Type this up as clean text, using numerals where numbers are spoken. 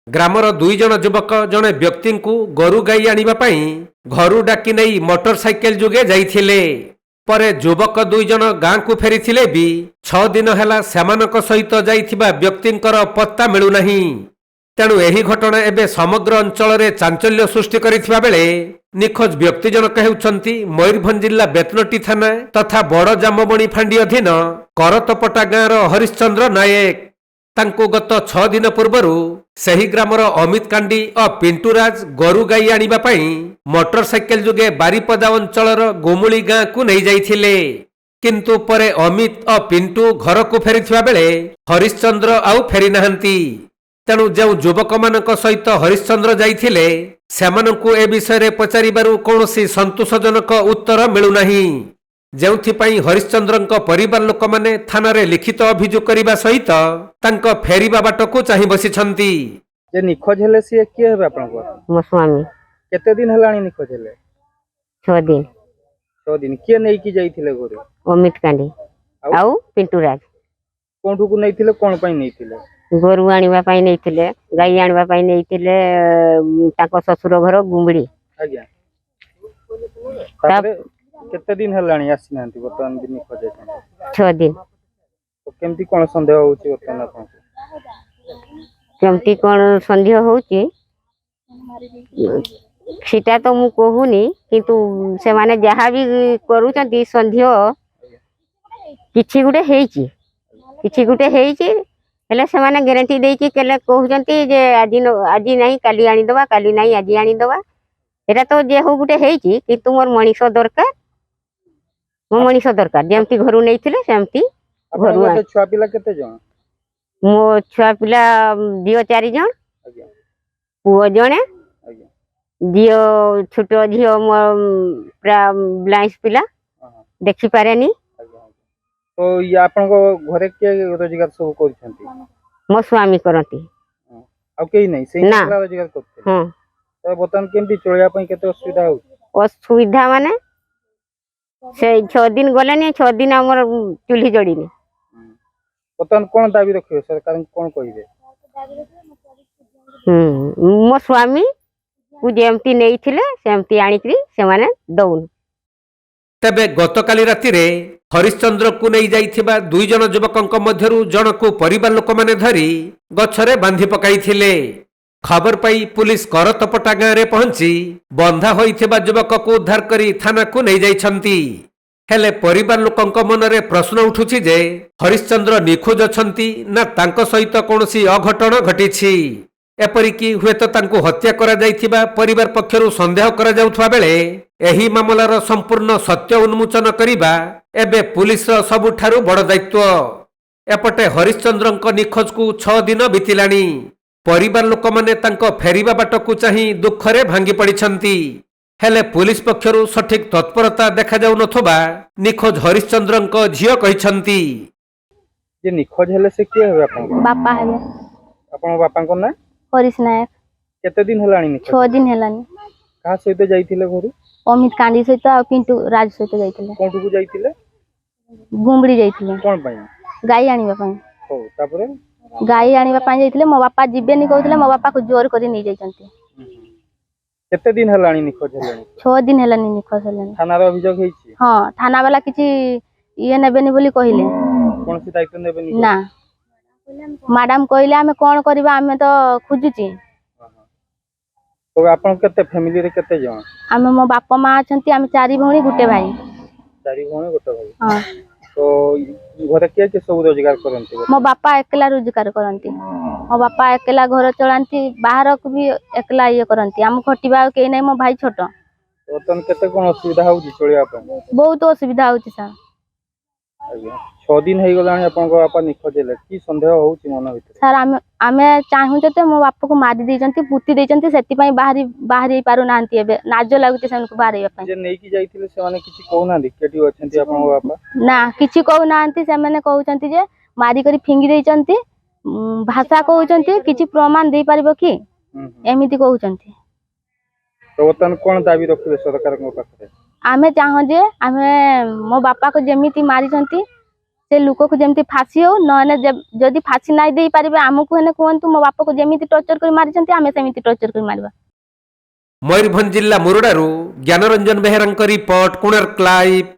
Grammar 2 जन युवक जड़े व्यक्ति को गोरु गाई आने घर डाकी नहीं मोटरसाइकेल जुगे जाइथिले। परे युवक 2 जन गाँ को फेरी भी 6 दिन है सहित जाइथिबा व्यक्तिंकर पत्ता मिलू नहीं। तेणु यही घटना एवं समग्र अंचल में चांचल्य सृष्टि करिथिबा बेले निखोज व्यक्ति जनक हेउछंती मयूरभंज जिला बेतनटी थाना तथा बड़ जामबणी फांडी अधीन करतपटा गाँवर हरिश्चंद्र नायक। तांको गत 6 दिन पूर्वरु सही ग्रामर अमित कांडी और पिंटूराज गोरु गाई आनिबा पई मोटरसाइकेल जुगे बारीपदा अंचलर गोमुली गाँ को नहीं जाइथिले। किंतु परे अमित और पिंटू घर को फेरिथिबा बेले हरिश्चंद्र आउ फेरी नाहंती। तेणु जो युवक मानक सहित हरिश्चंद्र जाइथिले सेमानंकु ए विषय रे पचारिबारु कौनसी संतोषजनक उत्तर मिलुनाही। जेउथिपाई हरिश्चंद्रंक परिवार लोक माने थाना रे लिखित अभियोग करिबा सहित तांको फेरिबा बाट को चाहि बसिछंती। जे निखोज हेले से के हेबे आपनको? मो स्वामी। केते दिन हलाणी निखोज हेले? 6 दिन। 6 दिन के नै की जाइथिले घरे? अमित कांडी आउ पिंटूराज। कोठु को नैथिले कोन पई नैथिले? गोरु आनिबा पई नैथिले, गाई आनिबा पई नैथिले ताको ससुर घर गुंबड़ी। आज्ञा तारे केते दिन हलाणी आसी नांती बर्तमान दिन निखोज हेछन? 6 दिन। तो केमती कोन संदेह होउची बर्तमान आपनको? केमती कोन संदेह होउची सीटा तो मु कहूनी किंतु से माने जहा भी करूचंती संदेह किछि गुटे हेची, किछि गुटे हेची हेले से माने गारंटी देकी केले कहउचंती जे आजी नहीं काली आनी दबा, काली नहीं आजी आनी दबा। एटा तो जे हो गुटे हेची किंतु मोर मनीष दरकार, मो मनीष दरकार जेमती घरु नैथिले सेमती घरु। आपन छुआ पिला केते जण? मो छुआ पिला दियो 4 जण। आज्ञा पुओ जणे। आज्ञा दियो छोटो झियो मो ब्लाइंड पिला देखि पारेनी। तो ये आपनको घरे के रोजगार सब करछंती? मो स्वामी करंती। आ केही नै सेही रोजगार करते? हां। तो बतन केमती चलिया पई केते असुविधा हो? असुविधा माने से 6 दिन गले ने 6 दिन हमर चुल्ही जड़ीनी। बतन कोन दाबी रखियो सरकार कोन कहिबे? मो स्वामी को जेमती नैथिले सेमती आनिकरी से माने दउन। तेबे गतकाली राति रे हरिश्चंद्र को नहीं जाइथिबा 2 जन युवकंक मध्यरु जन को परिवार लोक माने धरी गछरे बांधी पकाइथिले। खबर पाई पुलिस करतपटा गाँ रे पहुंची बंधा होइथिबा युवक को उद्धार करी थाना को नहीं जाइछंती। हेले परिवार लोकंक मनरे प्रश्न उठुछि जे हरिश्चंद्र निखोज अछंती ना तांको सहित कोनोसी अघटन घटिछि। एपरिकी हुएत तांको हत्या करा जाइथिबा परिवार पक्षरु संदेह करा जाउथवा बेले एही मामलार संपूर्ण सत्य उन्मोचन करिबा एबे पुलिस रो सबुठारु बड़ दायित्व। एपटे हरिश्चंद्रंक निखोज को 6 दिन बितिलानी। परिवार लोक माने तांको फेरिबा बाट को चाहि दुखरे भांगी पड़िछंती। हेले पुलिस पक्षरु सठिक तत्परता देखा जाउ नथबा निखोज हरिश्चंद्रंक झियो कहिछंती। जे निखोज हेले से के हेबे आपन? बापा हेबे। आपन बापांको ना? हरीश नायक। केते दिन हलाणी निखोज? 6 दिन हेलानी। का सहित जाइथिले घरु? अमित कांडी सहित आ पिंटू राज सहित जाइथिले। कोठु को जाइथिले? गुंबड़ी जाइथिले। कोन पई? गाई आनिबा पई। हो तापरे गाई आनिबा पई जाइथिले मो बापा जिबेनी कहथिले मो बापा को जोर करी नै जाइचंती। केते दिन हलाणी निखोज हेलाणी? 6 दिन हेलानी निखोज हेलानी। थाना रो अभियोग हेछि? हां थाना वाला किछि ये नेबेनी बोली कहिले। कोन सी दायित्व नेबेनी? ना मैडम कहिले हमें कोन करबा हमें तो खुजुची। तो आपन केते फैमिली रे केते जण? हमें मो बापा मां अछंती हमें 4 भौणी गुटे भाई। 4 भौणी गुटे भाई। हां तो घरे के सब रोजगार करंती? मो बापा एकला रोजगार करंती। मो बापा एकला घर चलांती बाहर को भी एकला ये करंती। हम खटिबा के नै मो भाई छोटो। तो तन केते कोन असुविधा होउची चलिया पई? बहुत असुविधा होउची सर। आज्ञा 6 दिन हे गलानी आपन को बापा निखोज हेले की संदेह होउची मन भितर? सर आमे चाहू जते मो बापा को मारी देचंती पुती देचंती सेति पई बाहरी पारु नांती एबे नाजो लागुती सेनको बाहरी पई। जे नै की जाइथिले से माने किछि कहू नांदी केटी अछंती आपन को बापा? ना किछि कहू नांती से माने कहउचंती जे मारी करी फिंगी देचंती भाषा कहउचंती किछि प्रमाण दे पारिबो की एमिति कहउचंती। तो तन कोन दाबी रखिबे सरकार को पाखरे? आमे चाहू जे आमे मो बापा को जेमिति मारी चंती से लोक को जमी फाँसी हो नदी फाँसी नहीं दे पारे आमको हेने कहतु मो बापा को जमी टर्चर कर मारी आम सेमती टर्चर कर मारवा। मयूरभंज जिला मुरुडारू ज्ञानरंजन बेहेरा रिपोर्ट, कोणार्क लाइव।